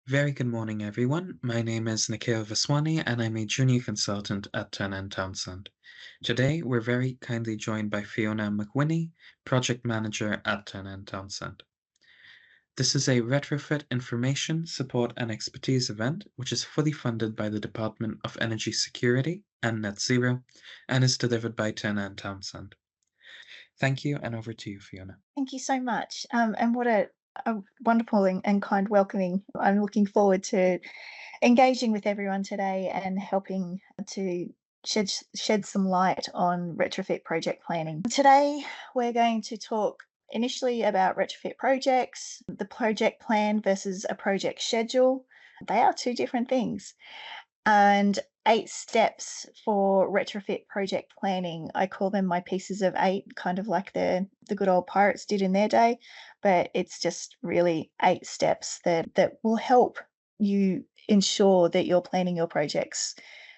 Very good morning, everyone. My name is Nikhil Vaswani, and I'm a junior consultant at Turner& Townsend. Today, we're very kindly joined by Fiona McWhinney, project manager at Turner& Townsend. This is a retrofit information, support, and expertise event, which is fully funded by the Department of Energy Security and Net Zero, and is delivered by Turner& Townsend. Thank you, and over to you, Fiona. Thank you so much. And what a wonderful and kind welcoming. I'm looking forward to engaging with everyone today and helping to shed some light on retrofit project planning. Today, we're going to talk initially about retrofit projects, the project plan versus a project schedule. They are two different things. And 8 steps for retrofit project planning. I call them my pieces of 8, kind of like the good old pirates did in their day, but it's just really 8 steps that will help you ensure that you're planning your projects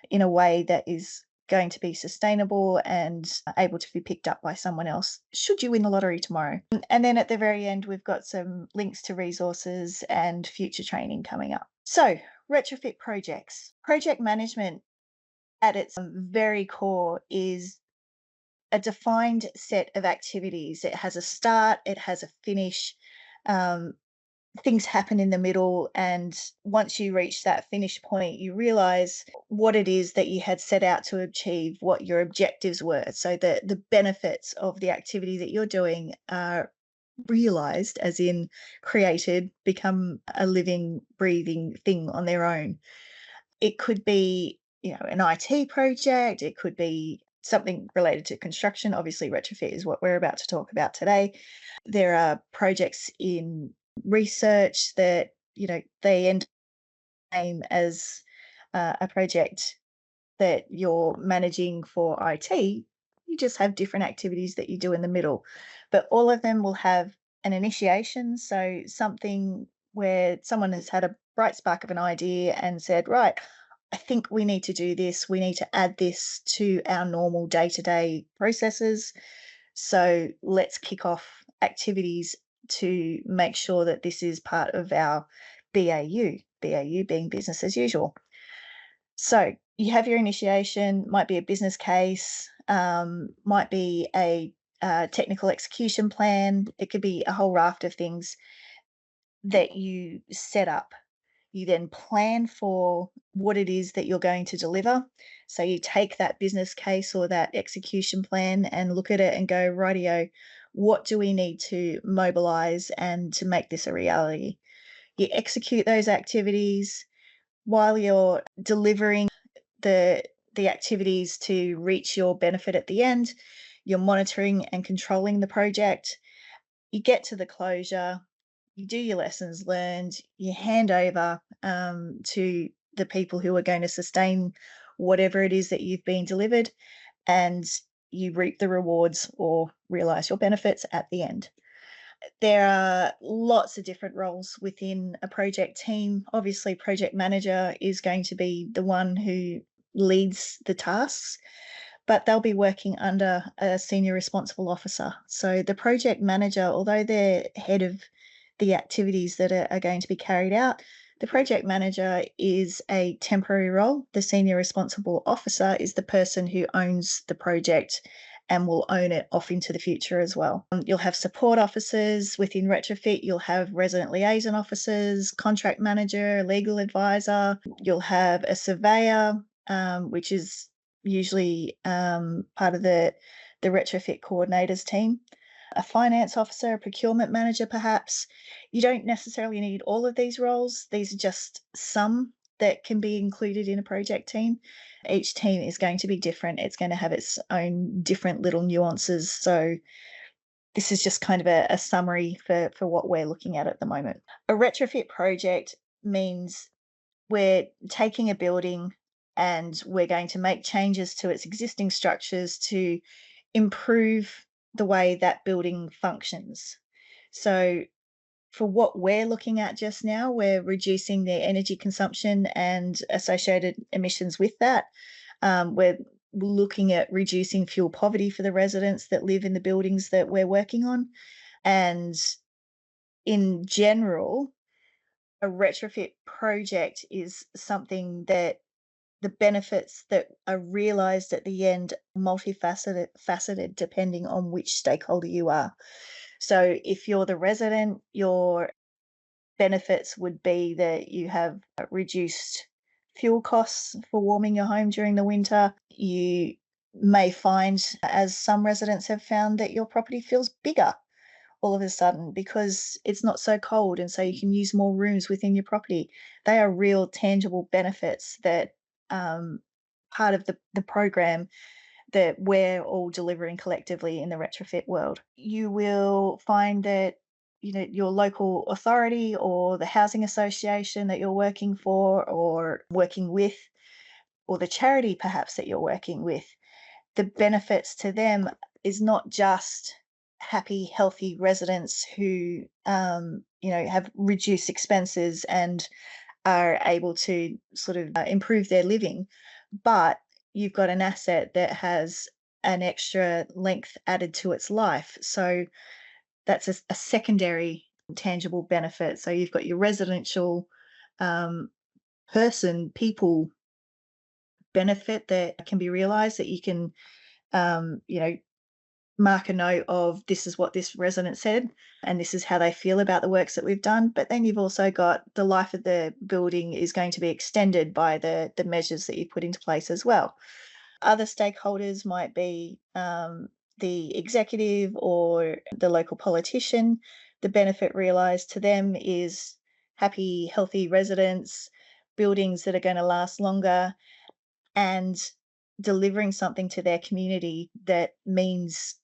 in a way that is going to be sustainable and able to be picked up by someone else should you win the lottery tomorrow. And then at the very end, we've got some links to resources and future training coming up. So, retrofit projects. Project management at its very core is a defined set of activities. It has a start, it has a finish. Um, Things happen in the middle, and once you reach that finish point, you realize what it is that you had set out to achieve, what your objectives were, so that the benefits of the activity that you're doing are realized, as in created, become a living, breathing thing on their own. It could be, an IT project, it could be something related to construction. Obviously, retrofit is what we're about to talk about today. There are projects in research that, they end name as a project that you're managing for IT. You just have different activities that you do in the middle, but all of them will have an initiation. So something where someone has had a bright spark of an idea and said, right, I think we need to do this. We need to add this to our normal day to day processes. So let's kick off activities to make sure that this is part of our BAU being business as usual. So you have your initiation, might be a business case, might be a technical execution plan. It could be a whole raft of things that you set up. You then plan for what it is that you're going to deliver. So you take that business case or that execution plan and look at it and go, rightio, what do we need to mobilize and to make this a reality? You execute those activities while you're delivering the the activities to reach your benefit at the end. You're monitoring and controlling the project. You get to the closure, you do your lessons learned, you hand over to the people who are going to sustain whatever it is that you've been delivered, and you reap the rewards or realize your benefits at the end. There are lots of different roles within a project team. Obviously, project manager is going to be the one who leads the tasks, but they'll be working under a senior responsible officer. So the project manager, although they're head of the activities that are going to be carried out, the project manager is a temporary role. The senior responsible officer is the person who owns the project and will own it off into the future as well. You'll have support officers within Retrofit, you'll have resident liaison officers, contract manager, legal advisor, you'll have a surveyor, which is usually part of the retrofit coordinators team, a finance officer, a procurement manager, perhaps. You don't necessarily need all of these roles. These are just some that can be included in a project team. Each team is going to be different. It's going to have its own different little nuances. So this is just kind of a summary for what we're looking at the moment. A retrofit project means we're taking a building and we're going to make changes to its existing structures to improve the way that building functions. So for what we're looking at just now, we're reducing the energy consumption and associated emissions with that. We're looking at reducing fuel poverty for the residents that live in the buildings that we're working on. And in general, A retrofit project is something that the benefits that are realized at the end multifaceted depending on which stakeholder you are. So if you're the resident, your benefits would be that you have reduced fuel costs for warming your home during the winter. You may find, as some residents have found, that your property feels bigger all of a sudden because it's not so cold, and so you can use more rooms within your property. They are real tangible benefits that um, part of the program that we're all delivering collectively in the retrofit world. You will find that your local authority or the housing association that you're working for or working with, or the charity perhaps that you're working with, the benefits to them is not just happy, healthy residents who have reduced expenses and are able to sort of improve their living, but you've got an asset that has an extra length added to its life. So that's a secondary tangible benefit. So you've got your residential um, people benefit that can be realized, that you can, mark a note of this is what this resident said and this is how they feel about the works that we've done. But then you've also got the life of the building is going to be extended by the measures that you put into place as well. Other stakeholders might be the executive or the local politician. The benefit realised to them is happy, healthy residents, buildings that are going to last longer, and delivering something to their community that means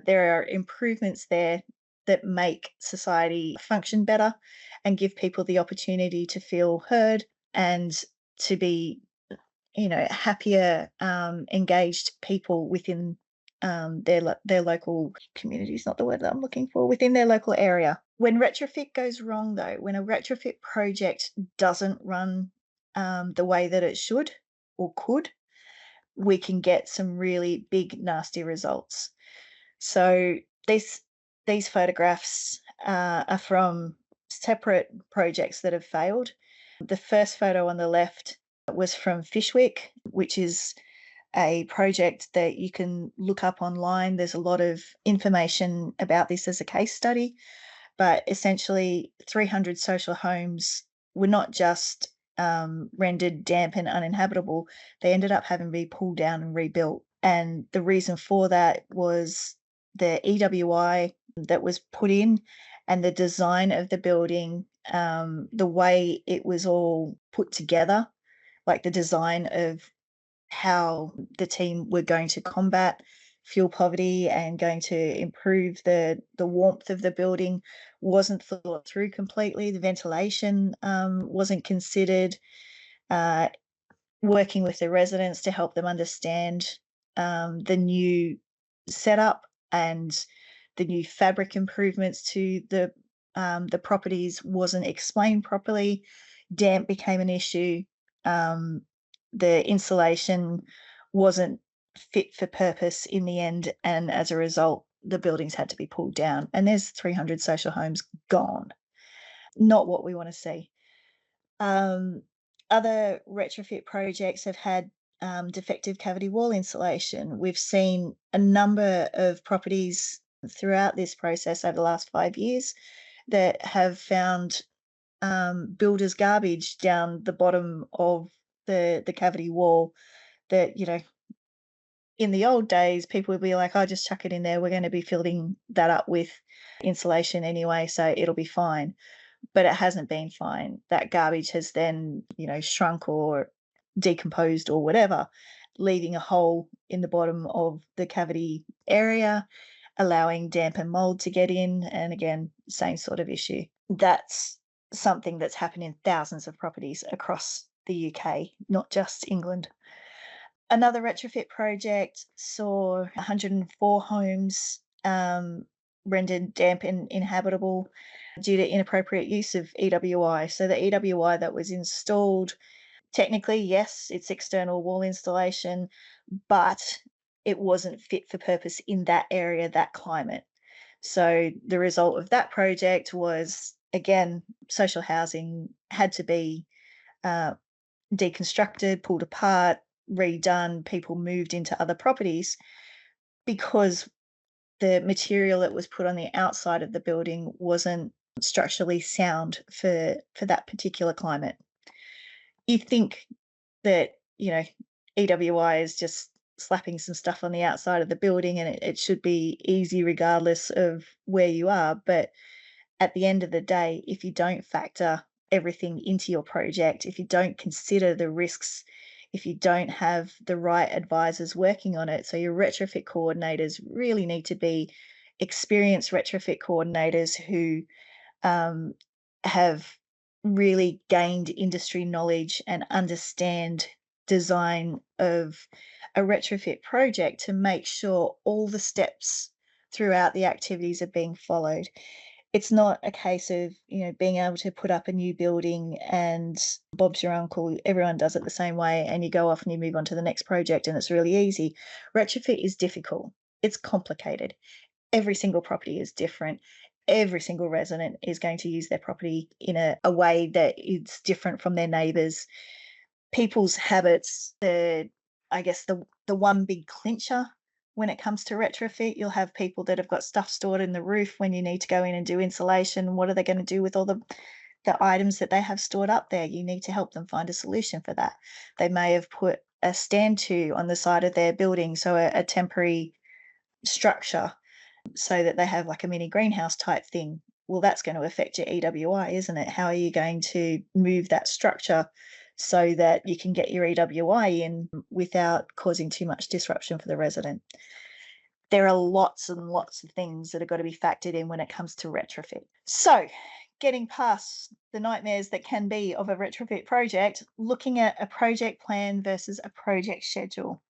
there are improvements there that make society function better and give people the opportunity to feel heard and to be, happier, engaged people within their local community is not the word that I'm looking for, within their local area. When retrofit goes wrong, though, when a retrofit project doesn't run the way that it should or could, we can get some really big, nasty results. So these these photographs are from separate projects that have failed. The first photo on the left was from Fishwick, which is a project that you can look up online. There's a lot of information about this as a case study, but essentially 300 social homes were not just rendered damp and uninhabitable, they ended up having to be pulled down and rebuilt. And the reason for that was the EWI that was put in and the design of the building, the way it was all put together, like the design of how the team were going to combat fuel poverty and going to improve the warmth of the building wasn't thought through completely. The ventilation wasn't considered. Uh, Working with the residents to help them understand the new setup and the new fabric improvements to the properties wasn't explained properly. Damp became an issue. Um, the insulation wasn't fit for purpose in the end, and as a result, the buildings had to be pulled down. And there's 300 social homes gone. Not what we want to see. Um, Other retrofit projects have had defective cavity wall insulation. We've seen a number of properties throughout this process over the last 5 years that have found builders' garbage down the bottom of the cavity wall. That in the old days, people would be like, "Oh, just chuck it in there. We're going to be filling that up with insulation anyway, so it'll be fine." But it hasn't been fine. That garbage has then, shrunk or decomposed or whatever, leaving a hole in the bottom of the cavity area, allowing damp and mold to get in. And again, same sort of issue. That's something that's happened in thousands of properties across the UK, not just England. Another retrofit project saw 104 homes rendered damp and inhabitable due to inappropriate use of EWI. So the EWI that was installed, technically, yes, it's external wall installation, but it wasn't fit for purpose in that area, that climate. So the result of that project was again, social housing had to be uh, deconstructed, pulled apart, redone. People moved into other properties because the material that was put on the outside of the building wasn't structurally sound for that particular climate. You think that, EWI is just slapping some stuff on the outside of the building and it should be easy regardless of where you are. But at the end of the day, if you don't factor everything into your project, if you don't consider the risks, if you don't have the right advisors working on it, so your retrofit coordinators really need to be experienced retrofit coordinators who um, have really gained industry knowledge and understand design of a retrofit project to make sure all the steps throughout the activities are being followed. It's not a case of, being able to put up a new building and Bob's your uncle, everyone does it the same way, and you go off and you move on to the next project and it's really easy. Retrofit is difficult. It's complicated. Every single property is different. Every single resident is going to use their property in a way that is different from their neighbours. People's habits, I guess the one big clincher when it comes to retrofit, you'll have people that have got stuff stored in the roof when you need to go in and do insulation. What are they going to do with all the items that they have stored up there? You need to help them find a solution for that. They may have put a stand to on the side of their building, so a temporary structure so that they have like a mini greenhouse type thing. Well, that's going to affect your EWI, isn't it? How are you going to move that structure so that you can get your EWI in without causing too much disruption for the resident? There are lots and lots of things that are got to be factored in when it comes to retrofit. So, getting past the nightmares that can be of a retrofit project, looking at a project plan versus a project schedule.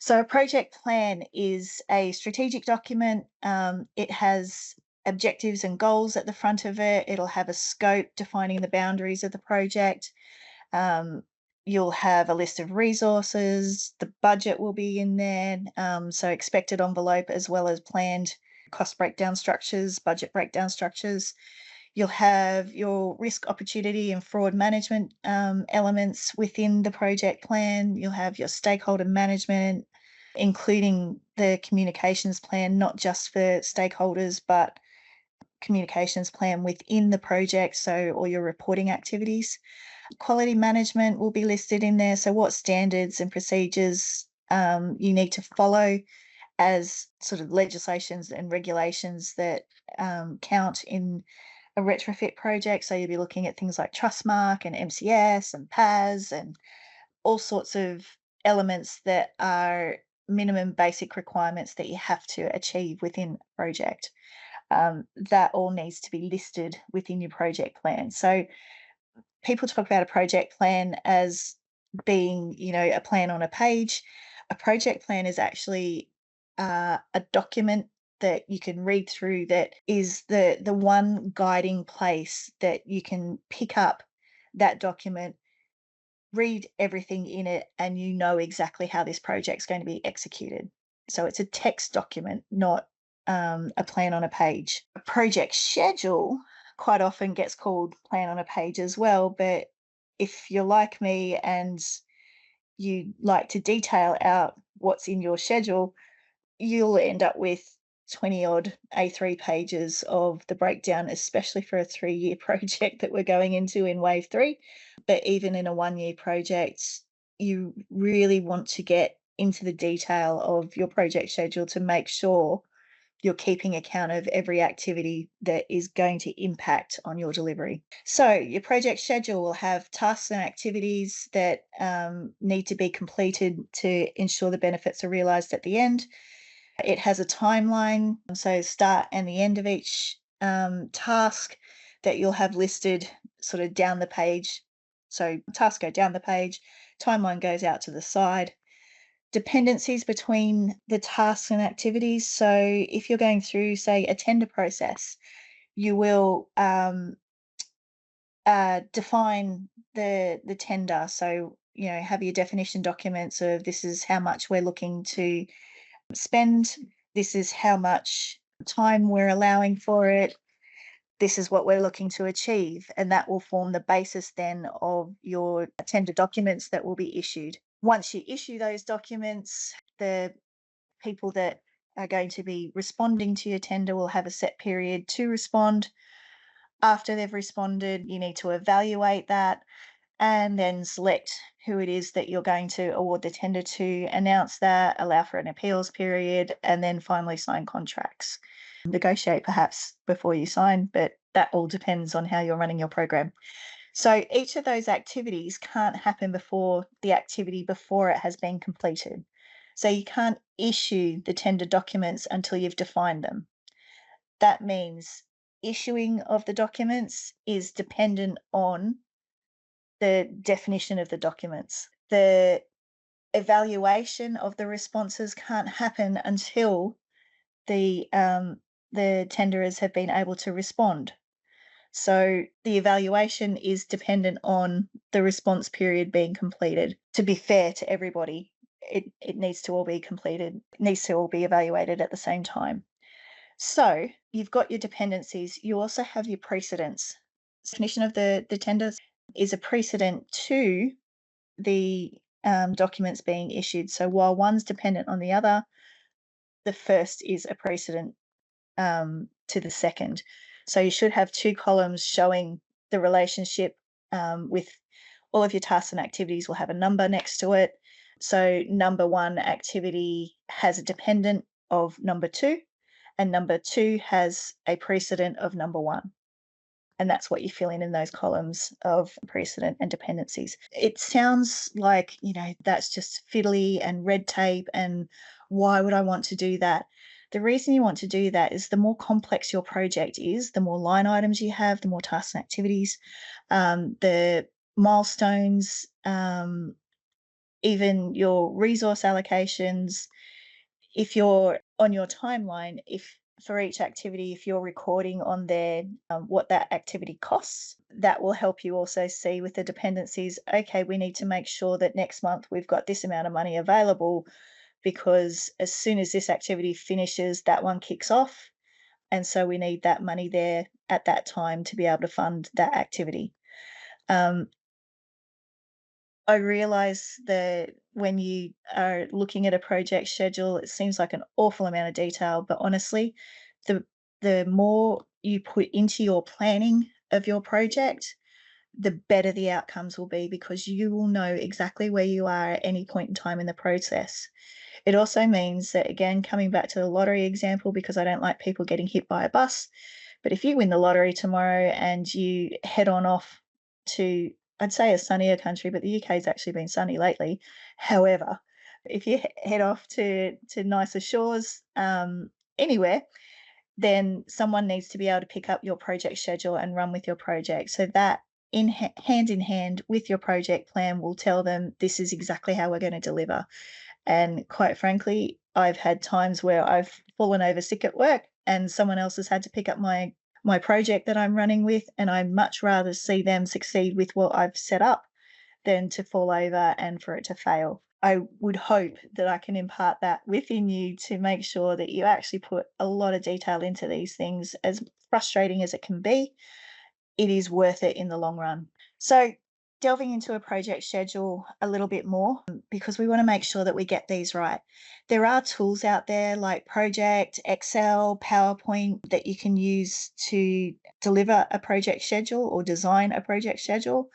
So, a project plan is a strategic document. It has objectives and goals at the front of it. It'll have a scope defining the boundaries of the project. Um, you'll have a list of resources. The budget will be in there. So, expected envelope as well as planned cost breakdown structures, budget breakdown structures. You'll have your risk, opportunity, and fraud management elements within the project plan. You'll have your stakeholder management, including the communications plan, not just for stakeholders, but communications plan within the project. So, all your reporting activities. Quality management will be listed in there. So, what standards and procedures you need to follow as sort of legislations and regulations that count in a retrofit project. So you'll be looking at things like Trustmark and MCS and PAS and all sorts of elements that are minimum basic requirements that you have to achieve within a project. That all needs to be listed within your project plan. So people talk about a project plan as being, a plan on a page. A project plan is actually a document that you can read through that is the one guiding place that you can pick up that document, read everything in it, and you know exactly how this project's going to be executed. So it's a text document, not a plan on a page. A project schedule quite often gets called plan on a page as well, but if you're like me and you like to detail out what's in your schedule, you'll end up with 20 odd A3 pages of the breakdown, especially for a 3-year project that we're going into in wave 3. But even in a 1-year project, you really want to get into the detail of your project schedule to make sure you're keeping account of every activity that is going to impact on your delivery. So, your project schedule will have tasks and activities that need to be completed to ensure the benefits are realised at the end. It has a timeline, so start and the end of each task that you'll have listed sort of down the page. So, tasks go down the page, timeline goes out to the side. Dependencies between the tasks and activities. So, if you're going through, say, a tender process, you will define the tender. So, have your definition documents of this is how much we're looking to spend, this is how much time we're allowing for it, this is what we're looking to achieve. And that will form the basis then of your tender documents that will be issued. Once you issue those documents, the people that are going to be responding to your tender will have a set period to respond. After they've responded, you need to evaluate that and then select who it is that you're going to award the tender to, announce that, allow for an appeals period, and then finally sign contracts. Negotiate perhaps before you sign, but that all depends on how you're running your program. So each of those activities can't happen before the activity before it has been completed. So you can't issue the tender documents until you've defined them. That means issuing of the documents is dependent on the definition of the documents. The evaluation of the responses can't happen until the tenderers have been able to respond. So the evaluation is dependent on the response period being completed. To be fair to everybody, it needs to all be completed, it needs to all be evaluated at the same time. So you've got your dependencies, you also have your precedents. Definition of the tenders is a precedent to the documents being issued. So while one's dependent on the other, the first is a precedent to the second. So you should have two columns showing the relationship with all of your tasks and activities will have a number next to it. So number one activity has a dependent of number two, and number two has a precedent of number one. And that's what you fill in those columns of precedent and dependencies. It sounds like, that's just fiddly and red tape, and why would I want to do that? The reason you want to do that is the more complex your project is, the more line items you have, the more tasks and activities, the milestones, even your resource allocations. If you're on your timeline, if for each activity, if you're recording on there what that activity costs, that will help you also see with the dependencies, okay, we need to make sure that next month we've got this amount of money available, because as soon as this activity finishes, that one kicks off. And so we need that money there at that time to be able to fund that activity. Um, I realize that when you are looking at a project schedule, it seems like an awful amount of detail, but honestly, the the more you put into your planning of your project, the better the outcomes will be, because you will know exactly where you are at any point in time in the process. It also means that, again, coming back to the lottery example, because I don't like people getting hit by a bus, but if you win the lottery tomorrow and you head on off to, I'd say, a sunnier country, but the UK's actually been sunny lately. However, if you head off to nicer shores, anywhere, then someone needs to be able to pick up your project schedule and run with your project. So that hand in hand with your project plan will tell them this is exactly how we're going to deliver. And quite frankly, I've had times where I've fallen over sick at work and someone else has had to pick up my project that I'm running with, and I'd much rather see them succeed with what I've set up than to fall over and for it to fail. I would hope that I can impart that within you to make sure that you actually put a lot of detail into these things. As frustrating as it can be, it is worth it in the long run. So, delving into a project schedule a little bit more, because we want to make sure that we get these right. There are tools out there like Project, Excel, PowerPoint that you can use to deliver a project schedule or design a project schedule.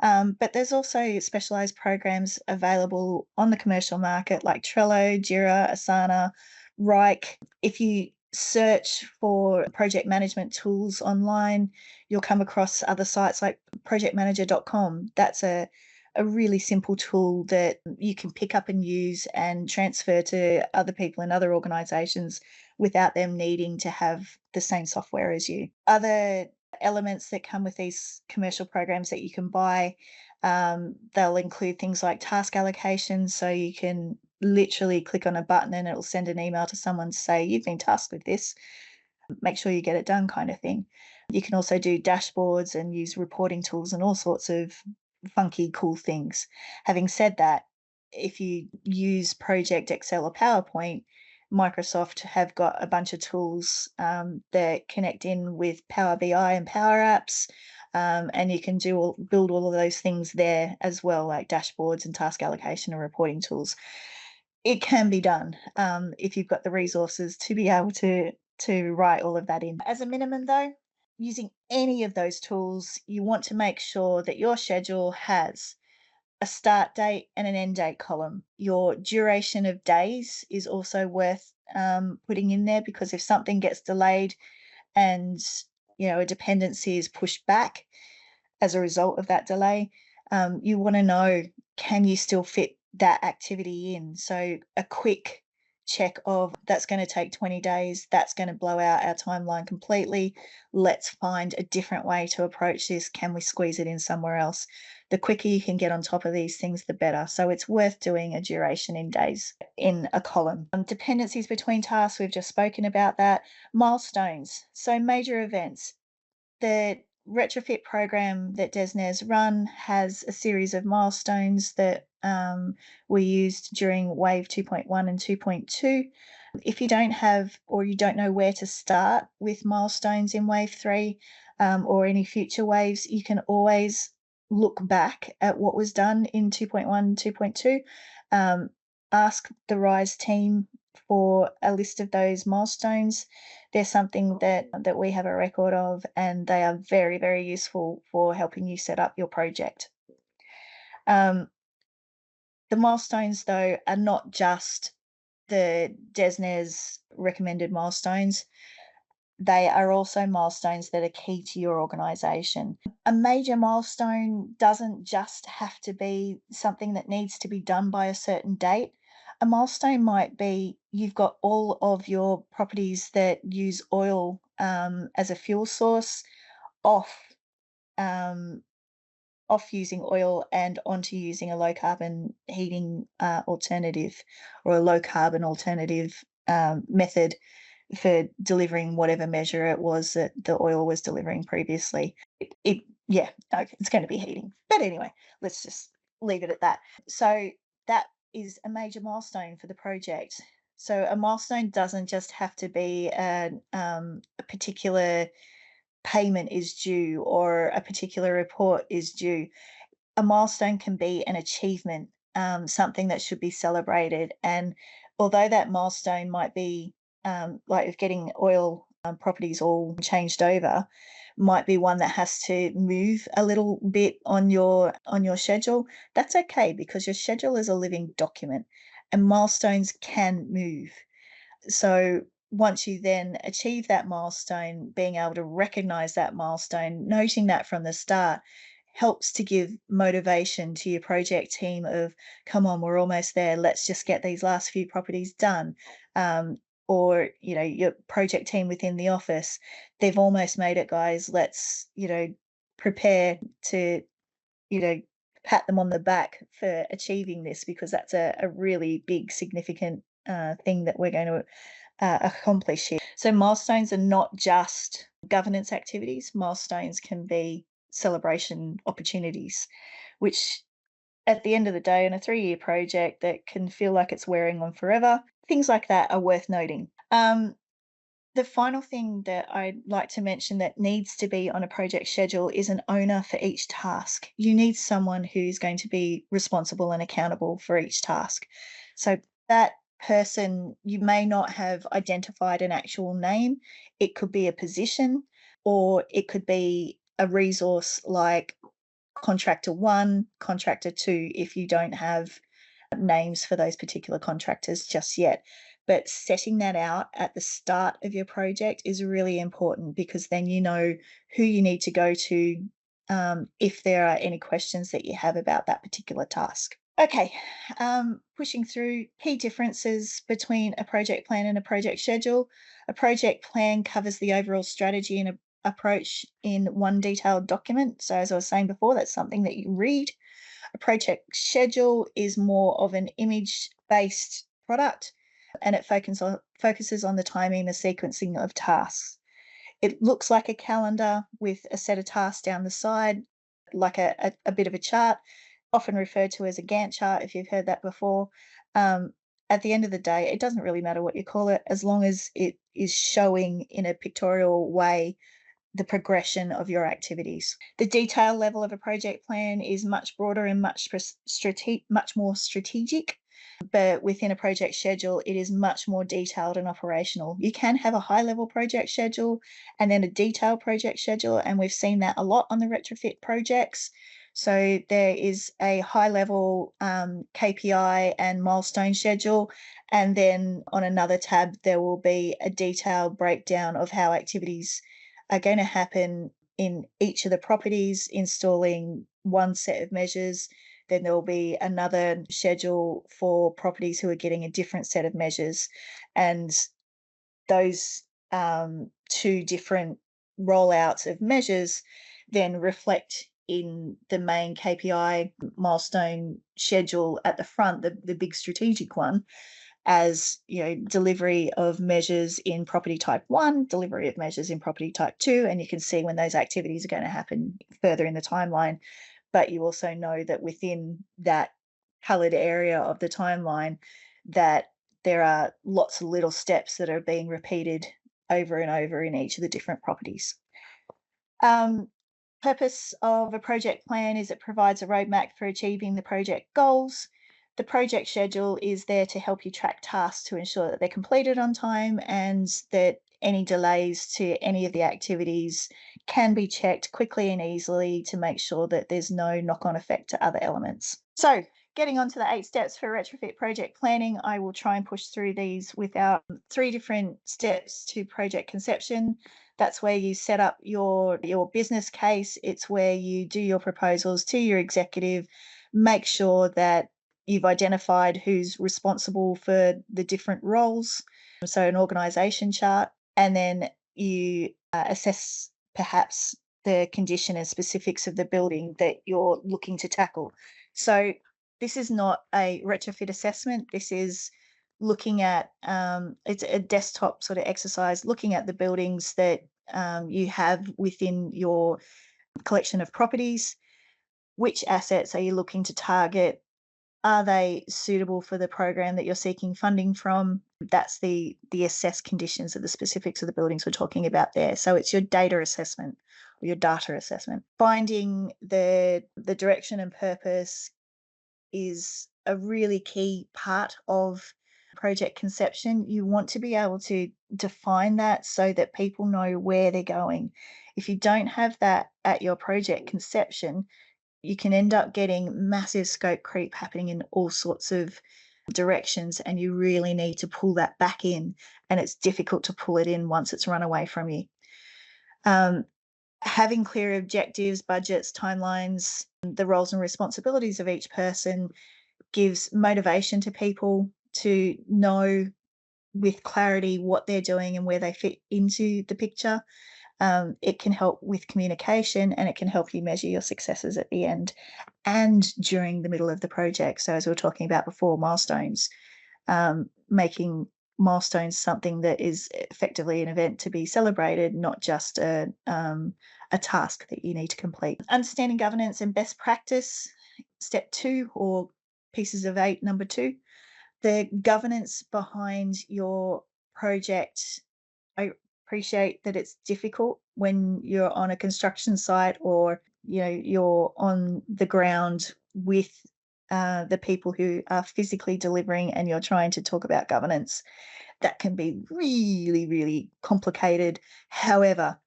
But there's also specialized programs available on the commercial market like Trello, Jira, Asana, Rike. If you search for project management tools online, you'll come across other sites like projectmanager.com. That's a really simple tool that you can pick up and use and transfer to other people in other organizations without them needing to have the same software as you. Other elements that come with these commercial programs that you can buy, they'll include things like task allocations. So you can literally click on a button and it'll send an email to someone to say, you've been tasked with this, make sure you get it done, kind of thing. You can also do dashboards and use reporting tools and all sorts of funky, cool things. Having said that, if you use Project, Excel, or PowerPoint, Microsoft have got a bunch of tools that connect in with Power BI and Power Apps, and you can build all of those things there as well, like dashboards and task allocation and reporting tools. It can be done if you've got the resources to be able to write all of that in. As a minimum, though, using any of those tools, you want to make sure that your schedule has a start date and an end date column. Your duration of days is also worth putting in there, because if something gets delayed and a dependency is pushed back as a result of that delay, you want to know, can you still fit that activity in? So a quick check of, that's going to take 20 days, that's going to blow out our timeline completely. Let's find a different way to approach this. Can we squeeze it in somewhere else? The quicker you can get on top of these things, the better. So it's worth doing a duration in days in a column. Dependencies between tasks, we've just spoken about that. Milestones, so major events. The retrofit program that DESNES run has a series of milestones that were used during Wave 2.1 and 2.2. If you don't have, or you don't know where to start with milestones in Wave 3 or any future waves, you can always look back at what was done in 2.1, 2.2. Ask the RISE team for a list of those milestones. They're something that we have a record of, and they are very, very useful for helping you set up your project. The milestones, though, are not just the DESNES recommended milestones. They are also milestones that are key to your organization. A major milestone doesn't just have to be something that needs to be done by a certain date. A milestone might be, you've got all of your properties that use oil as a fuel source off um, off using oil and onto using a low carbon heating alternative, or a low carbon alternative method for delivering whatever measure it was that the oil was delivering previously. Yeah, okay, it's going to be heating. But anyway, let's just leave it at that. So that is a major milestone for the project. So a milestone doesn't just have to be a particular payment is due or a particular report is due. A milestone can be an achievement, something that should be celebrated. And although that milestone might be like if getting oil properties all changed over, might be one that has to move a little bit on your schedule, that's okay, because your schedule is a living document and milestones can move. So once you then achieve that milestone, being able to recognize that milestone, noting that from the start, helps to give motivation to your project team of, come on, we're almost there. Let's just get these last few properties done. Or, your project team within the office, they've almost made it, guys. Let's, prepare to, you know, pat them on the back for achieving this, because that's a really big, significant thing that we're going to accomplish here. So milestones are not just governance activities. Milestones can be celebration opportunities, which at the end of the day, in a 3-year project that can feel like it's wearing on forever, things like that are worth noting. The final thing that I'd like to mention that needs to be on a project schedule is an owner for each task. You need someone who's going to be responsible and accountable for each task. So that person, you may not have identified an actual name. It could be a position, or it could be a resource like contractor 1, contractor 2, if you don't have names for those particular contractors just yet. But setting that out at the start of your project is really important, because then you know who you need to go to if there are any questions that you have about that particular task. Okay, pushing through key differences between a project plan and a project schedule. A project plan covers the overall strategy and approach in one detailed document. So, as I was saying before, that's something that you read. A project schedule is more of an image-based product, and it focuses on the timing, the sequencing of tasks. It looks like a calendar with a set of tasks down the side, like a bit of a chart, often referred to as a Gantt chart if you've heard that before. at the end of the day, it doesn't really matter what you call it, as long as it is showing in a pictorial way the progression of your activities. The detail level of a project plan is much broader and much more strategic, but within a project schedule, it is much more detailed and operational. You can have a high level project schedule and then a detailed project schedule, and we've seen that a lot on the retrofit projects. So there is a high level KPI and milestone schedule, and then on another tab, there will be a detailed breakdown of how activities are going to happen in each of the properties, installing one set of measures. Then there will be another schedule for properties who are getting a different set of measures. And those two different rollouts of measures then reflect in the main KPI milestone schedule at the front, the big strategic one, as delivery of measures in property type 1, delivery of measures in property type 2, and you can see when those activities are going to happen further in the timeline. But you also know that within that coloured area of the timeline, that there are lots of little steps that are being repeated over and over in each of the different properties. Um, Purpose of a project plan is it provides a roadmap for achieving the project goals. The project schedule is there to help you track tasks to ensure that they're completed on time and that any delays to any of the activities can be checked quickly and easily to make sure that there's no knock-on effect to other elements. So, getting on to the 8 steps for retrofit project planning, I will try and push through these with our 3 different steps to project conception. That's where you set up your business case. It's where you do your proposals to your executive, make sure that you've identified who's responsible for the different roles, so an organisation chart, and then you assess perhaps the condition and specifics of the building that you're looking to tackle. So this is not a retrofit assessment. This is looking at it's a desktop sort of exercise, looking at the buildings that you have within your collection of properties. Which assets are you looking to target? Are they suitable for the program that you're seeking funding from? That's the assessed conditions of the specifics of the buildings we're talking about there. So it's your data assessment or your data assessment. Finding the direction and purpose is a really key part of project conception. You want to be able to define that so that people know where they're going. If you don't have that at your project conception, you can end up getting massive scope creep happening in all sorts of directions, and you really need to pull that back in, and it's difficult to pull it in once it's run away from you. Having clear objectives, budgets, timelines, the roles and responsibilities of each person gives motivation to people to know with clarity what they're doing and where they fit into the picture. It can help with communication, and it can help you measure your successes at the end and during the middle of the project. So as we were talking about before, milestones, making milestones something that is effectively an event to be celebrated, not just a task that you need to complete. Understanding governance and best practice, step 2, or pieces of 8, number 2. The governance behind your project. I appreciate that it's difficult when you're on a construction site or you're on the ground with the people who are physically delivering and you're trying to talk about governance. That can be really, really complicated. However,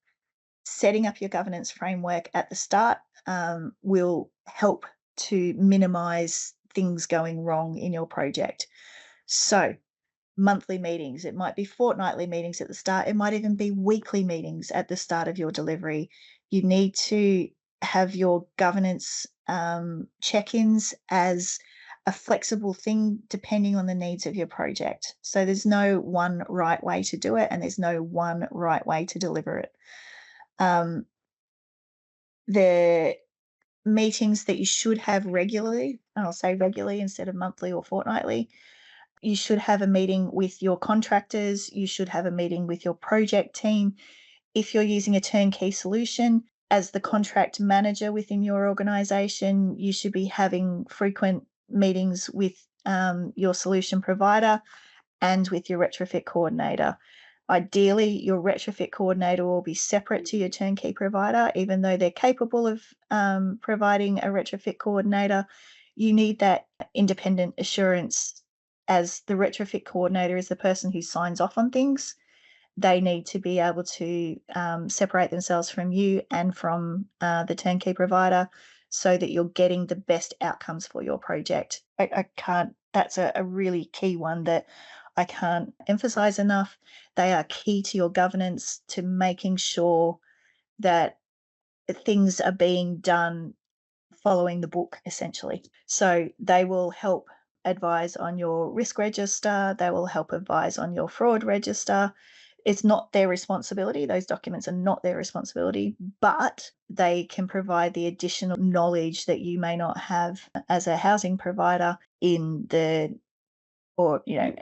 setting up your governance framework at the start will help to minimize things going wrong in your project. So, monthly meetings, it might be fortnightly meetings at the start, it might even be weekly meetings at the start of your delivery. You need to have your governance check-ins as a flexible thing depending on the needs of your project. So there's no one right way to do it, and there's no one right way to deliver it. The meetings that you should have regularly, and I'll say regularly instead of monthly or fortnightly, you should have a meeting with your contractors, you should have a meeting with your project team. If you're using a turnkey solution, as the contract manager within your organization, you should be having frequent meetings with your solution provider and with your retrofit coordinator. Ideally, your retrofit coordinator will be separate to your turnkey provider, even though they're capable of providing a retrofit coordinator. You need that independent assurance, as the retrofit coordinator is the person who signs off on things. They need to be able to separate themselves from you and from the turnkey provider so that you're getting the best outcomes for your project. I can't, that's a really key one that I can't emphasize enough. They are key to your governance, to making sure that things are being done following the book, essentially. So they will help advise on your risk register, they will help advise on your fraud register. It's not their responsibility, those documents are not their responsibility, but they can provide the additional knowledge that you may not have as a housing provider in the, or, you know,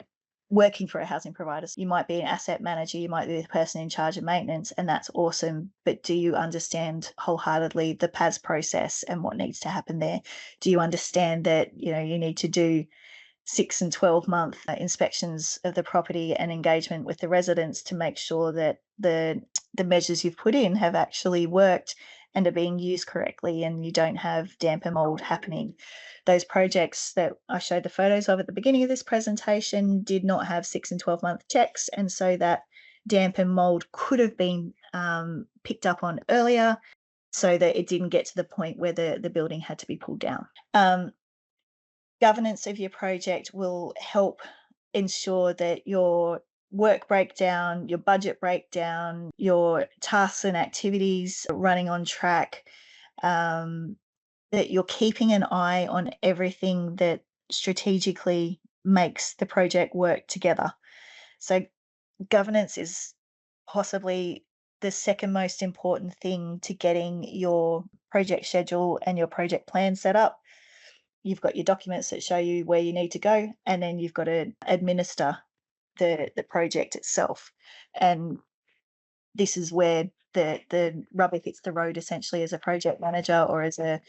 working for a housing provider. So you might be an asset manager, you might be the person in charge of maintenance, and that's awesome. But do you understand wholeheartedly the PAS process and what needs to happen there? Do you understand that, you know, you need to do 6 and 12-month inspections of the property and engagement with the residents to make sure that the measures you've put in have actually worked and are being used correctly, and you don't have damp and mold happening? Those projects that I showed the photos of at the beginning of this presentation did not have 6 and 12-month checks, and so that damp and mold could have been picked up on earlier so that it didn't get to the point where the building had to be pulled down. Governance of your project will help ensure that your work breakdown, your budget breakdown, your tasks and activities are running on track, that you're keeping an eye on everything that strategically makes the project work together. So governance is possibly the second most important thing to getting your project schedule and your project plan set up. You've got your documents that show you where you need to go, and then you've got to administer the project itself. And this is where the rubber hits the road, essentially, as a project manager or as a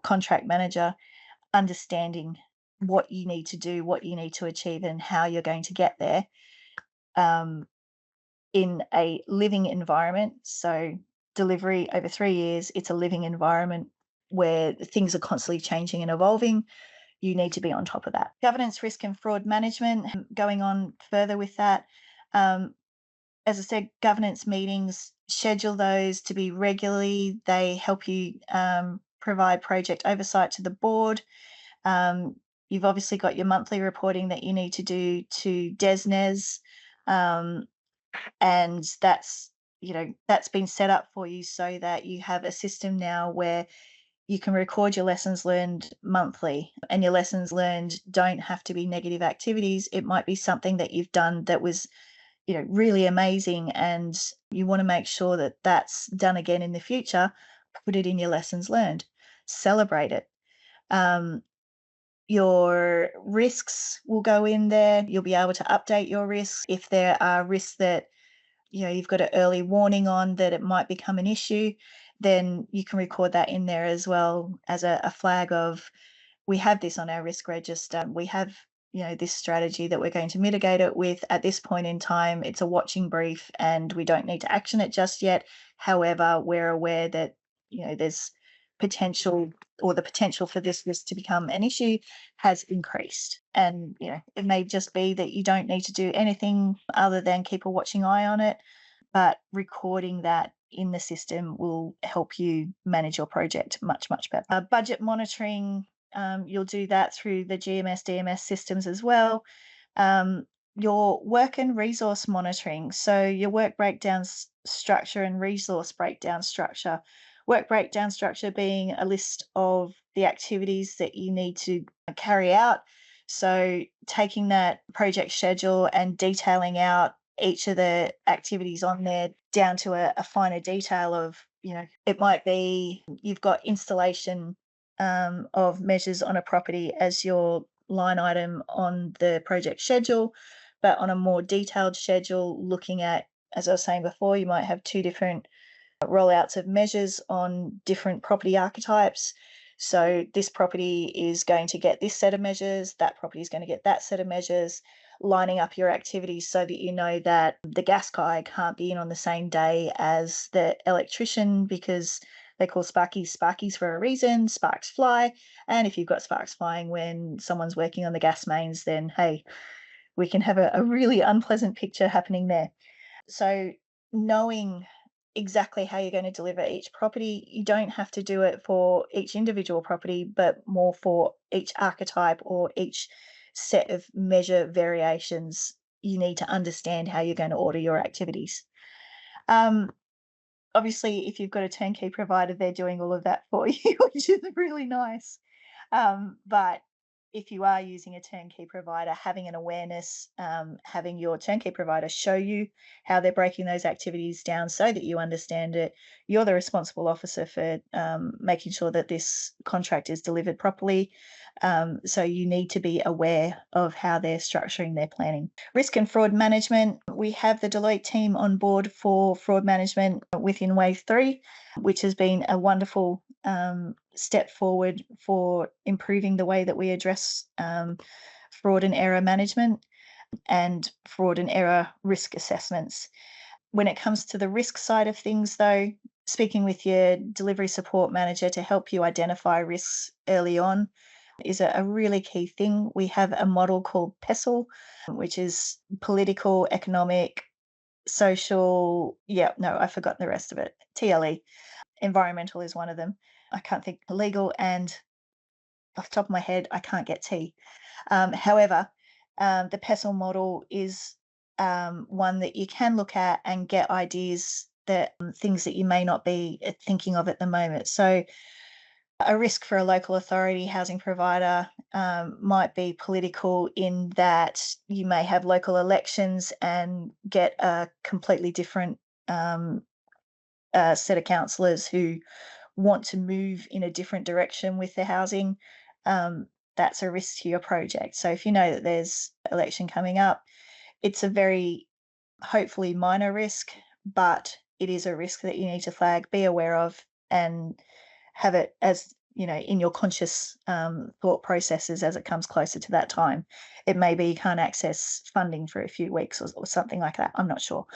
contract manager, understanding what you need to do, what you need to achieve, and how you're going to get there in a living environment. So delivery over 3 years, it's a living environment where things are constantly changing and evolving. You need to be on top of that. Governance, risk, and fraud management, going on further with that. As I said, governance meetings, schedule those to be regularly. They help you provide project oversight to the board. You've obviously got your monthly reporting that you need to do to DESNES, and that's, you know, that's been set up for you so that you have a system now where you can record your lessons learned monthly, and your lessons learned don't have to be negative activities. It might be something that you've done that was, you know, really amazing, and you want to make sure that that's done again in the future. Put it in your lessons learned, celebrate it. Your risks will go in there. You'll be able to update your risks if there are risks that, you know, you've got an early warning on that it might become an issue. Then you can record that in there as well as a flag of, we have this on our risk register. We have, you know, this strategy that we're going to mitigate it with at this point in time. It's a watching brief and we don't need to action it just yet. However, we're aware that, you know, there's potential, or the potential for this risk to become an issue has increased. And, you know, it may just be that you don't need to do anything other than keep a watching eye on it, but recording that in the system will help you manage your project much, much better. Budget monitoring, you'll do that through the GMS, DMS systems as well. Your work and resource monitoring. So your work breakdown structure and resource breakdown structure. Work breakdown structure being a list of the activities that you need to carry out. So taking that project schedule and detailing out each of the activities on there down to a finer detail of, you know, it might be you've got installation of measures on a property as your line item on the project schedule, but on a more detailed schedule, looking at, as I was saying before, you might have two different rollouts of measures on different property archetypes. So this property is going to get this set of measures, that property is going to get that set of measures, lining up your activities so that you know that the gas guy can't be in on the same day as the electrician because they call sparkies for a reason. Sparks fly. And if you've got sparks flying when someone's working on the gas mains, then hey, we can have a really unpleasant picture happening there. So knowing exactly how you're going to deliver each property, you don't have to do it for each individual property, but more for each archetype or each set of measure variations. You need to understand how you're going to order your activities. Um, Obviously, if you've got a turnkey provider, they're doing all of that for you, which is really nice. But if you are using a turnkey provider, having an awareness, having your turnkey provider show you how they're breaking those activities down so that you understand it. You're the responsible officer for making sure that this contract is delivered properly. So you need to be aware of how they're structuring their planning. Risk and fraud management. We have the Deloitte team on board for fraud management within Wave 3, which has been a wonderful step forward for improving the way that we address fraud and error management and fraud and error risk assessments. When it comes to the risk side of things, though, speaking with your delivery support manager to help you identify risks early on is a really key thing. We have a model called PESTLE, which is political, economic, social. Yeah, no, I forgot the rest of it. TLE. Environmental is one of them. I can't think legal and off the top of my head, I can't get T. However, the PESTLE model is one that you can look at and get ideas that things that you may not be thinking of at the moment. So, a risk for a local authority housing provider might be political in that you may have local elections and get a completely different set of councillors who want to move in a different direction with their housing. um, that's a risk to your project. So if you know that there's election coming up, it's a very hopefully minor risk, but it is a risk that you need to flag, be aware of, and have it as in your conscious thought processes as it comes closer to that time. It may be you can't access funding for a few weeks or something like that. I'm not sure,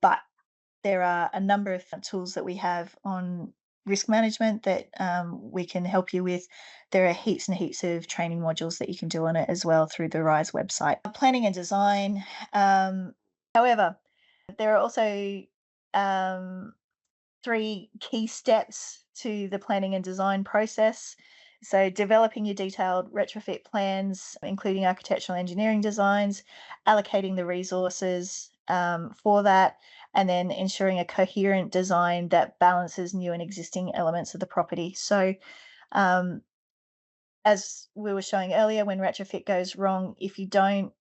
but there are a number of tools that we have on risk management that we can help you with. There are heaps and heaps of training modules that you can do on it as well through the RISE website. Planning and design. However, there are also um, three key steps to the planning and design process. So, developing your detailed retrofit plans, including architectural engineering designs, allocating the resources for that, and then ensuring a coherent design that balances new and existing elements of the property. So, um, as we were showing earlier, when retrofit goes wrong, if you don't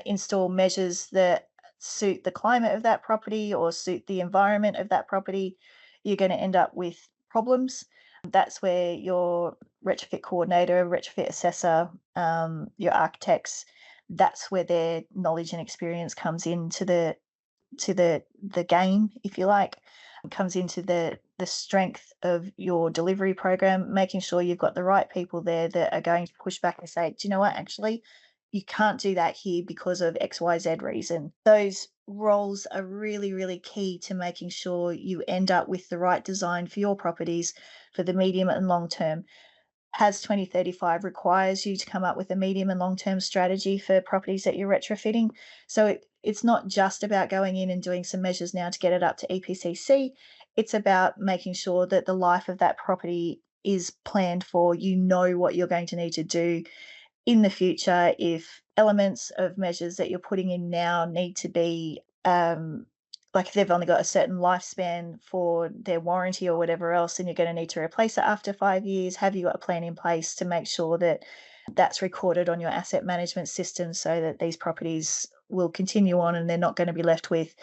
install measures that suit the climate of that property or suit the environment of that property, you're going to end up with problems. That's where your retrofit coordinator, retrofit assessor, your architects, that's where their knowledge and experience comes into the game, if you like. It comes into the strength of your delivery program, making sure you've got the right people there that are going to push back and say, do you know what, actually, you can't do that here because of XYZ reason. Those roles are really, really key to making sure you end up with the right design for your properties for the medium and long term. HAS 2035 requires you to come up with a medium and long-term strategy for properties that you're retrofitting. So it's not just about going in and doing some measures now to get it up to EPCC. It's about making sure that the life of that property is planned for. You know what you're going to need to do in the future if elements of measures that you're putting in now need to be like if they've only got a certain lifespan for their warranty or whatever else, and you're going to need to replace it after 5 years. Have you got a plan in place to make sure that that's recorded on your asset management system so that these properties will continue on and they're not going to be left with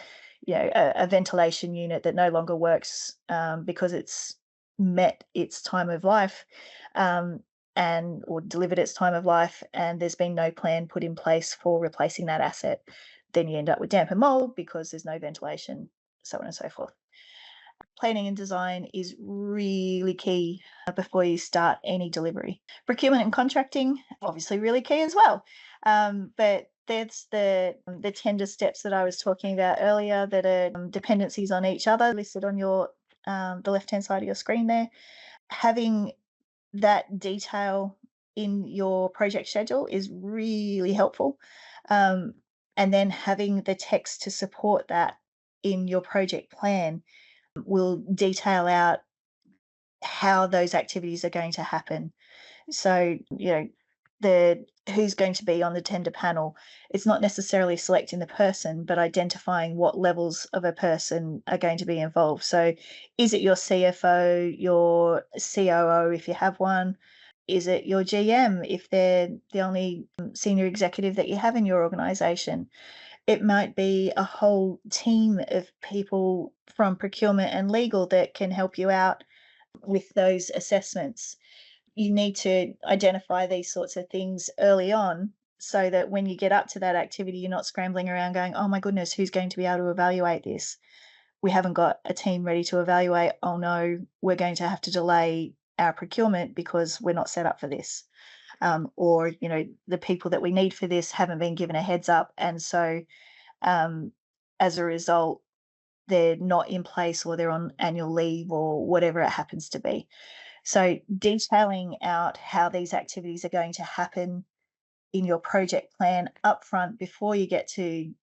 a ventilation unit that no longer works because it's met its time of life, um, and or delivered its time of life, and there's been no plan put in place for replacing that asset. Then you end up with damp and mold because there's no ventilation, so on and so forth. Planning and design is really key before you start any delivery. Procurement and contracting, obviously, really key as well. But that's the tender steps that I was talking about earlier that are dependencies on each other listed on your the left hand side of your screen there. Having that detail in your project schedule is really helpful. Um, and then having the text to support that in your project plan will detail out how those activities are going to happen. So, the who's going to be on the tender panel, it's not necessarily selecting the person, but identifying what levels of a person are going to be involved. So, is it your CFO, your COO, if you have one? Is it your GM if they're the only senior executive that you have in your organization? It might be a whole team of people from procurement and legal that can help you out with those assessments. You need to identify these sorts of things early on so that when you get up to that activity, you're not scrambling around going, oh my goodness, who's going to be able to evaluate this? We haven't got a team ready to evaluate. Oh no, we're going to have to delay our procurement because we're not set up for this. Or, the people that we need for this haven't been given a heads up. And so um, as a result, they're not in place or they're on annual leave or whatever it happens to be. So, detailing out how these activities are going to happen in your project plan upfront before you get to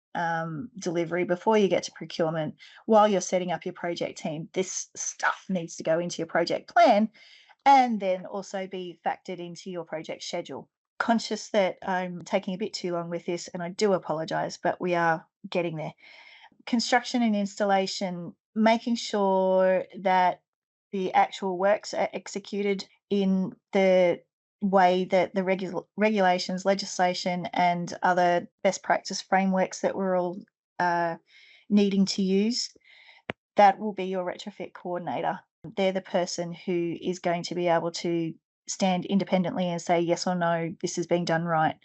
delivery, before you get to procurement, while you're setting up your project team, this stuff needs to go into your project plan and then also be factored into your project schedule. Conscious that I'm taking a bit too long with this, and I do apologize, but we are getting there. Construction and installation, making sure that the actual works are executed in the way that the regulations, legislation, and other best practice frameworks that we're all needing to use. That will be your retrofit coordinator. They're the person who is going to be able to stand independently and say yes or no, this is being done right,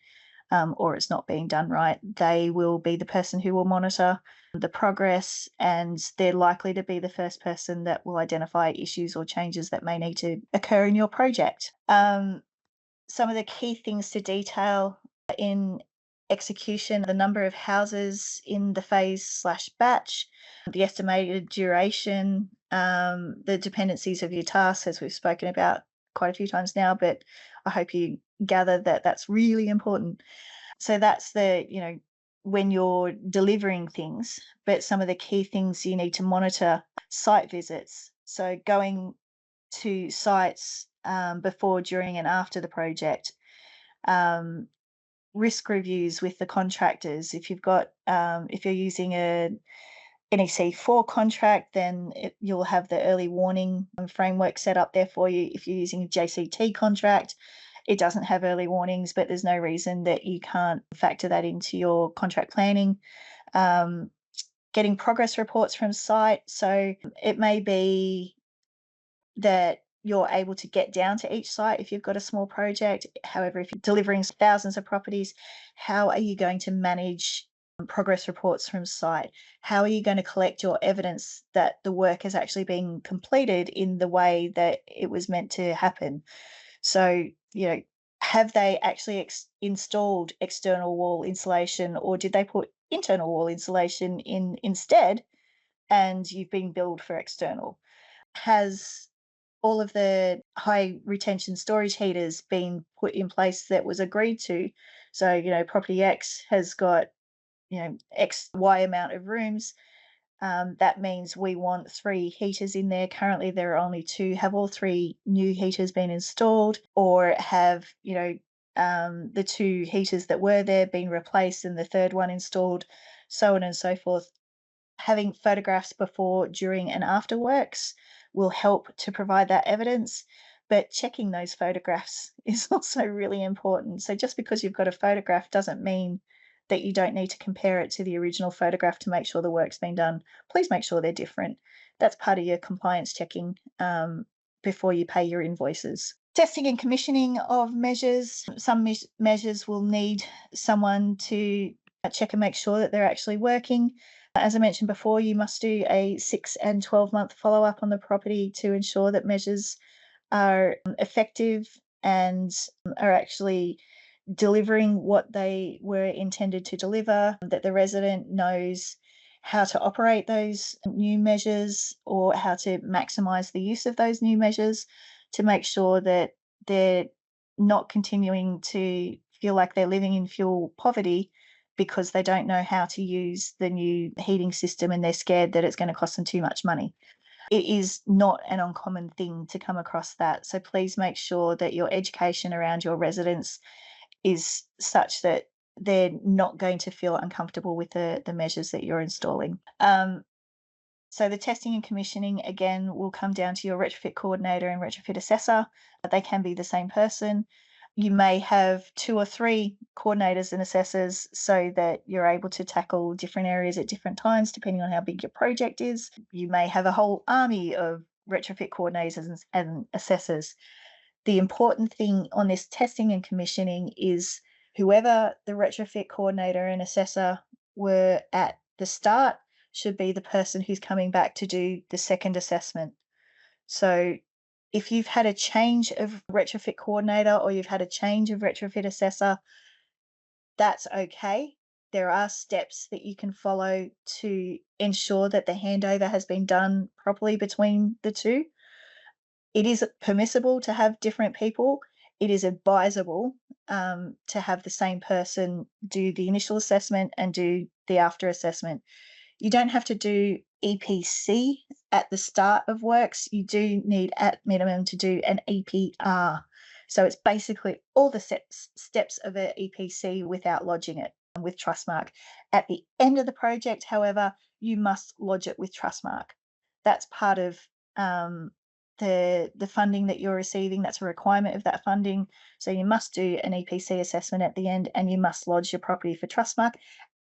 or it's not being done right. They will be the person who will monitor the progress, and they're likely to be the first person that will identify issues or changes that may need to occur in your project. Some of the key things to detail in execution, the number of houses in the phase slash batch, the estimated duration, the dependencies of your tasks, as we've spoken about quite a few times now, but I hope you gather that that's really important. So that's when you're delivering things, but some of the key things you need to monitor: site visits. So going to sites before, during, and after the project. Um, Risk reviews with the contractors. If you're using a NEC4 contract, then you'll have the early warning framework set up there for you. If you're using a JCT contract, it doesn't have early warnings, but there's no reason that you can't factor that into your contract planning. Um, Getting progress reports from site. So it may be that you're able to get down to each site if you've got a small project. However, if you're delivering thousands of properties, how are you going to manage progress reports from site? How are you going to collect your evidence that the work has actually been completed in the way that it was meant to happen? So, have they actually installed external wall insulation, or did they put internal wall insulation in instead and you've been billed for external? Has all of the high retention storage heaters been put in place that was agreed to? So, property X has got, X Y amount of rooms. That means we want 3 heaters in there. Currently, there are only 2. Have all 3 new heaters been installed, or have, the 2 heaters that were there been replaced and the third one installed, so on and so forth? Having photographs before, during, and after works will help to provide that evidence, but checking those photographs is also really important. So just because you've got a photograph doesn't mean that you don't need to compare it to the original photograph to make sure the work's been done. Please make sure they're different. That's part of your compliance checking before you pay your invoices. Testing and commissioning of measures. Some measures will need someone to check and make sure that they're actually working. As I mentioned before, you must do a 6 and 12-month follow up on the property to ensure that measures are effective and are actually delivering what they were intended to deliver, that the resident knows how to operate those new measures or how to maximize the use of those new measures to make sure that they're not continuing to feel like they're living in fuel poverty because they don't know how to use the new heating system and they're scared that it's going to cost them too much money. It is not an uncommon thing to come across that. So please make sure that your education around your residents is such that they're not going to feel uncomfortable with the measures that you're installing. So the testing and commissioning, again, will come down to your retrofit coordinator and retrofit assessor. They can be the same person. You may have 2 or 3 coordinators and assessors so that you're able to tackle different areas at different times, depending on how big your project is. You may have a whole army of retrofit coordinators and assessors. The important thing on this testing and commissioning is whoever the retrofit coordinator and assessor were at the start should be the person who's coming back to do the second assessment. So if you've had a change of retrofit coordinator or you've had a change of retrofit assessor, that's okay. There are steps that you can follow to ensure that the handover has been done properly between the two. It is permissible to have different people. It is advisable to have the same person do the initial assessment and do the after assessment. You don't have to do EPC at the start of works. You do need at minimum to do an EPR. So it's basically all the steps of an EPC without lodging it with Trustmark. At the end of the project, however, you must lodge it with Trustmark. That's part of the funding that you're receiving. That's a requirement of that funding. So you must do an EPC assessment at the end, and you must lodge your property for Trustmark,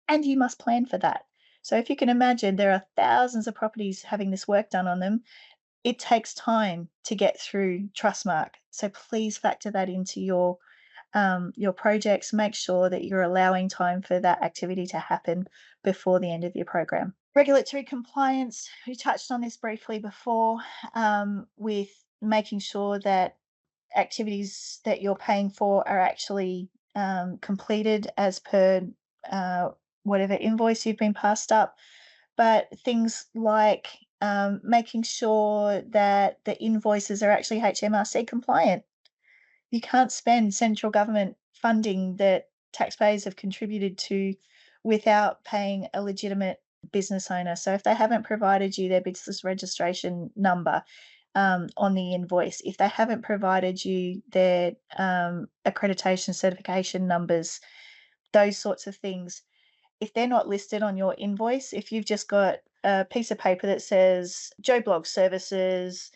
and you must plan for that. So if you can imagine, there are thousands of properties having this work done on them. It takes time to get through Trustmark. So please factor that into your projects. Make sure that you're allowing time for that activity to happen before the end of your program. Regulatory compliance, we touched on this briefly before, with making sure that activities that you're paying for are actually completed as per whatever invoice you've been passed up. But things like making sure that the invoices are actually HMRC compliant. You can't spend central government funding that taxpayers have contributed to without paying a legitimate business owner. So if they haven't provided you their business registration number on the invoice, if they haven't provided you their accreditation certification numbers, those sorts of things, if they're not listed on your invoice, if you've just got a piece of paper that says Joe Blog Services,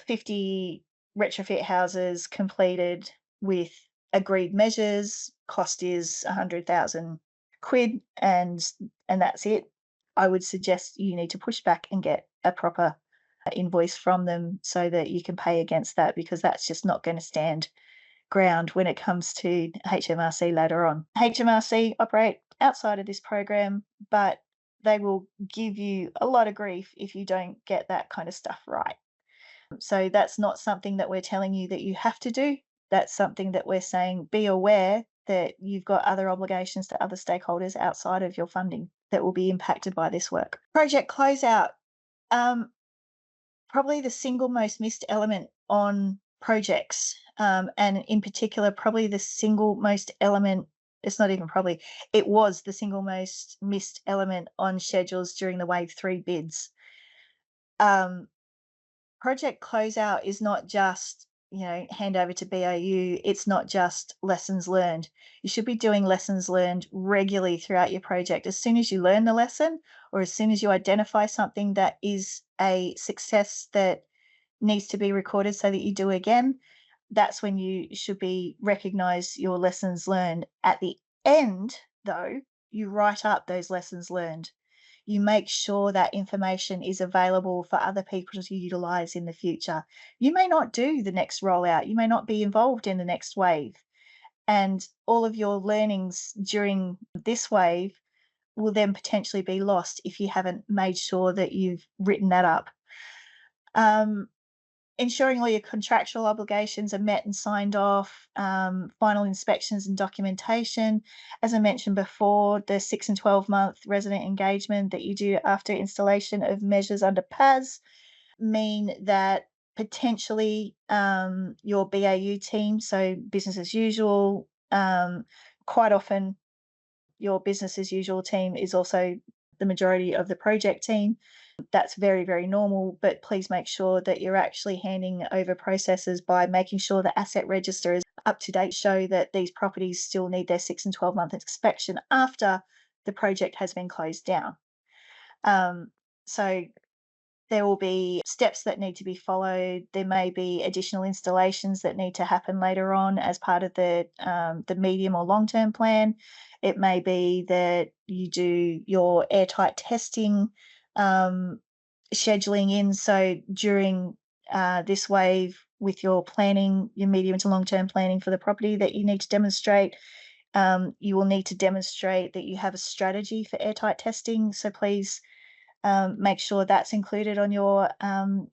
50 retrofit houses completed with agreed measures, cost is 100,000 quid, and that's it, I would suggest you need to push back and get a proper invoice from them so that you can pay against that, because that's just not going to stand ground when it comes to HMRC later on. HMRC operate outside of this program, but they will give you a lot of grief if you don't get that kind of stuff right. So that's not something that we're telling you that you have to do. That's something that we're saying, be aware that you've got other obligations to other stakeholders outside of your funding that will be impacted by this work. Project closeout. Probably the single most missed element on projects, and in particular, probably the single most element, it's not even probably, it was the single most missed element on schedules during the Wave 3 bids. Project closeout is not just, hand over to BAU. It's not just lessons learned. You should be doing lessons learned regularly throughout your project. As soon as you learn the lesson, or as soon as you identify something that is a success that needs to be recorded so that you do again, that's when you should be recognize your lessons learned. At the end, though, you write up those lessons learned. You make sure that information is available for other people to utilize in the future. You may not do the next rollout, you may not be involved in the next wave, and all of your learnings during this wave will then potentially be lost if you haven't made sure that you've written that up. Um, Ensuring all your contractual obligations are met and signed off, final inspections and documentation. As I mentioned before, the 6 and 12 month resident engagement that you do after installation of measures under PAS mean that potentially your BAU team, so business as usual, quite often your business as usual team is also the majority of the project team. That's very, very normal, but please make sure that you're actually handing over processes by making sure the asset register is up to date, show that these properties still need their 6 and 12 month inspection after the project has been closed down. So there will be steps that need to be followed. There may be additional installations that need to happen later on as part of the medium or long term plan. It may be that you do your airtight testing, um, scheduling in. So during this wave, with your planning, your medium to long term planning for the property that you need to demonstrate, you will need to demonstrate that you have a strategy for airtight testing. So please make sure that's included on your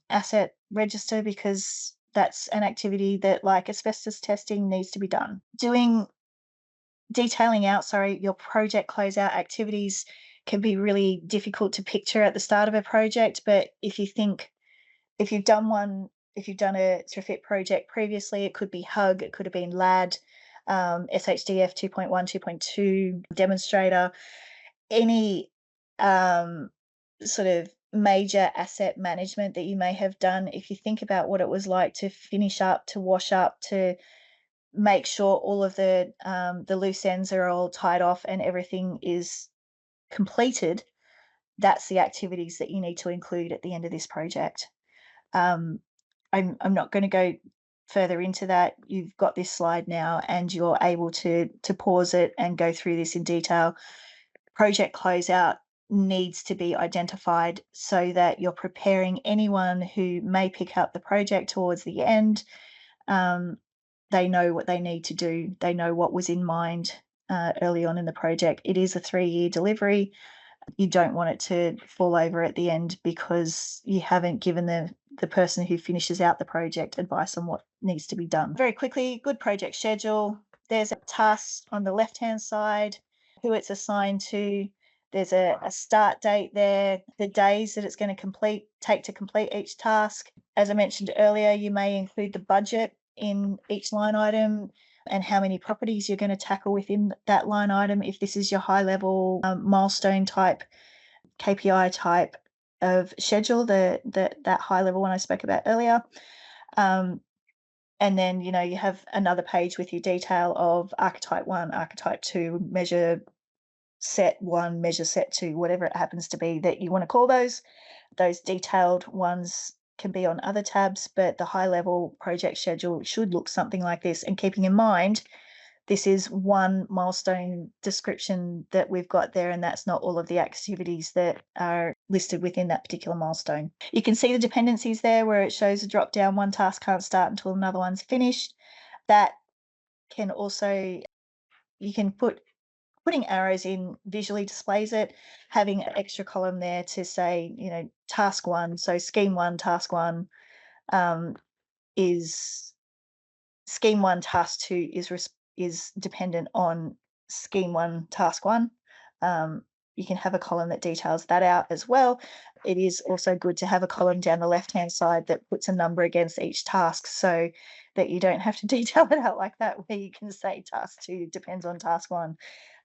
asset register, because that's an activity that, like asbestos testing, needs to be done. Detailing out, sorry, your project closeout activities can be really difficult to picture at the start of a project, but if you've done one, if you've done a Retrofit project previously, it could be HUG, it could have been LAD, SHDF 2.1, 2.2, demonstrator, any sort of major asset management that you may have done. If you think about what it was like to finish up, to wash up, to make sure all of the loose ends are all tied off and everything is completed, that's the activities that you need to include at the end of this project. Um, I'm not going to go further into that. You've got this slide now, and you're able to pause it and go through this in detail. Project closeout needs to be identified so that you're preparing anyone who may pick up the project towards the end. They know what they need to do. They know what was in mind early on in the project. It is a 3-year delivery. You don't want it to fall over at the end because you haven't given the person who finishes out the project advice on what needs to be done. Very quickly, good project schedule. There's a task on the left-hand side, who it's assigned to. There's a start date there, the days that it's going to take to complete each task. As I mentioned earlier, you may include the budget in each line item and how many properties you're going to tackle within that line item. If this is your high level milestone type, KPI type of schedule, that high level one I spoke about earlier. And then, you have another page with your detail of archetype 1, archetype 2, measure set 1, measure set 2, whatever it happens to be that you want to call those. Those detailed ones can be on other tabs, but the high level project schedule should look something like this. And keeping in mind, this is one milestone description that we've got there, and that's not all of the activities that are listed within that particular milestone. You can see the dependencies there where it shows a drop down, one task can't start until another one's finished. That can also, you can putting arrows in visually displays it, having an extra column there to say, task 1. So scheme 1, task 1 is scheme 1, task 2 is dependent on scheme 1, task 1. You can have a column that details that out as well. It is also good to have a column down the left-hand side that puts a number against each task so that you don't have to detail it out like that, where you can say task 2 depends on task 1.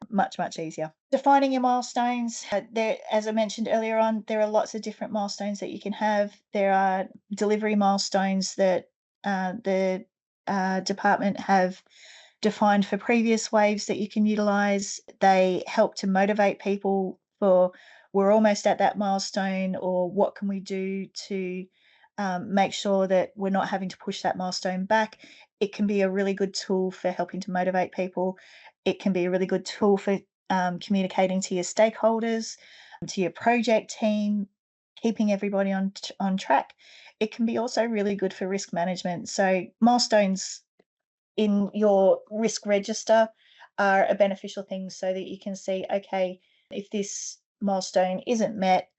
Much, much easier. Defining your milestones. There, as I mentioned earlier on, there are lots of different milestones that you can have. There are delivery milestones that the department have defined for previous waves that you can utilize. They help to motivate people for, we're almost at that milestone, or what can we do to make sure that we're not having to push that milestone back. It can be a really good tool for helping to motivate people. It can be a really good tool for communicating to your stakeholders, to your project team, keeping everybody on track. It can be also really good for risk management. So milestones in your risk register are a beneficial thing so that you can see, okay, if this milestone isn't met,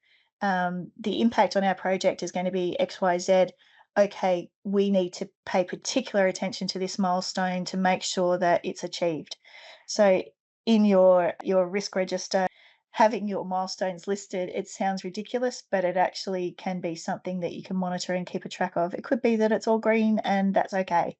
the impact on our project is going to be XYZ. Okay, we need to pay particular attention to this milestone to make sure that it's achieved. So in your risk register, having your milestones listed, it sounds ridiculous, but it actually can be something that you can monitor and keep a track of. It could be that it's all green and that's okay.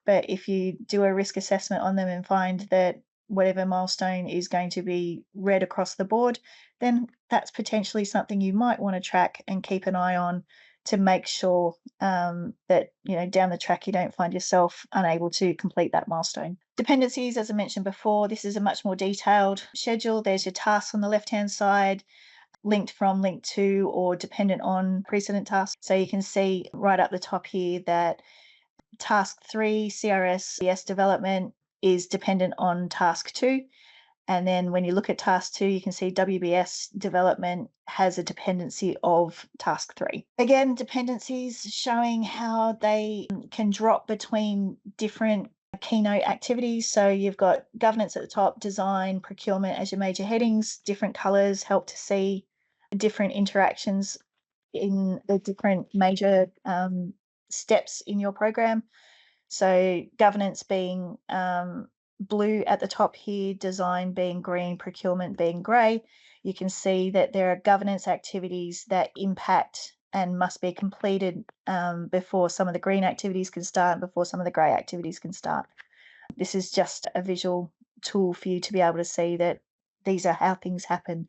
But if you do a risk assessment on them and find that whatever milestone is going to be red across the board, then that's potentially something you might want to track and keep an eye on to make sure that down the track you don't find yourself unable to complete that milestone. Dependencies, as I mentioned before, this is a much more detailed schedule. There's your tasks on the left-hand side, linked from, linked to, or dependent on precedent tasks. So you can see right up the top here that task 3, CRS development, is dependent on task 2. And then when you look at task 2, you can see WBS development has a dependency of task 3. Again, dependencies showing how they can drop between different keynote activities. So you've got governance at the top, design, procurement as your major headings. Different colors help to see different interactions in the different major steps in your program. So governance being blue at the top here, design being green, procurement being grey. You can see that there are governance activities that impact and must be completed before some of the green activities can start, before some of the grey activities can start. This is just a visual tool for you to be able to see that these are how things happen.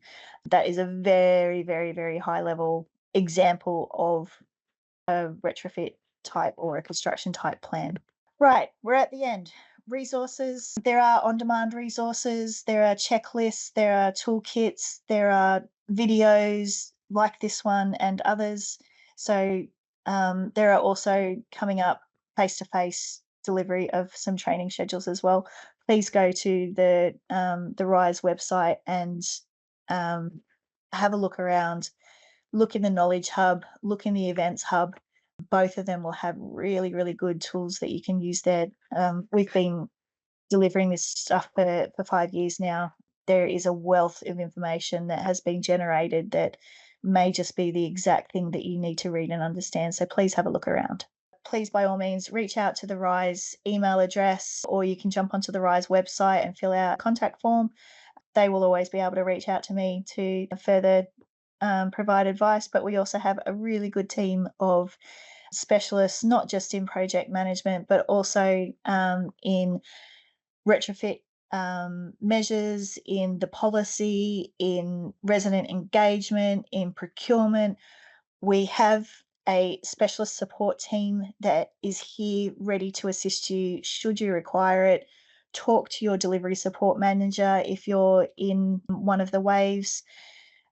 That is a very, very, very high level example of a retrofit type or a construction type plan. Right, we're at the end. Resources. There are on demand resources, there are checklists, there are toolkits, there are videos like this one and others. So there are also coming up face to face delivery of some training schedules as well. Please go to the Rise website and have a look around. Look in the Knowledge Hub, look in the Events Hub. Both of them will have really, really good tools that you can use there. We've been delivering this stuff for 5 years now. There is a wealth of information that has been generated that may just be the exact thing that you need to read and understand. So please have a look around. Please, by all means, reach out to the Rise email address, or you can jump onto the Rise website and fill out a contact form. They will always be able to reach out to me to further provide advice, but we also have a really good team of specialists, not just in project management, but also in retrofit measures, in the policy, in resident engagement, in procurement. We have a specialist support team that is here ready to assist you should you require it. Talk to your delivery support manager if you're in one of the waves.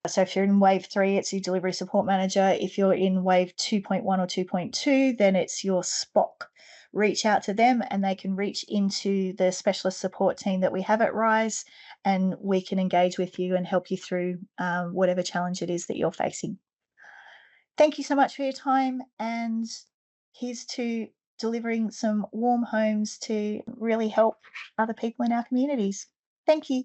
So if you're in wave 3, it's your delivery support manager. If you're in wave 2.1 or 2.2, then it's your SPOC. Reach out to them and they can reach into the specialist support team that we have at Rise, and we can engage with you and help you through whatever challenge it is that you're facing. Thank you so much for your time, and here's to delivering some warm homes to really help other people in our communities. Thank you.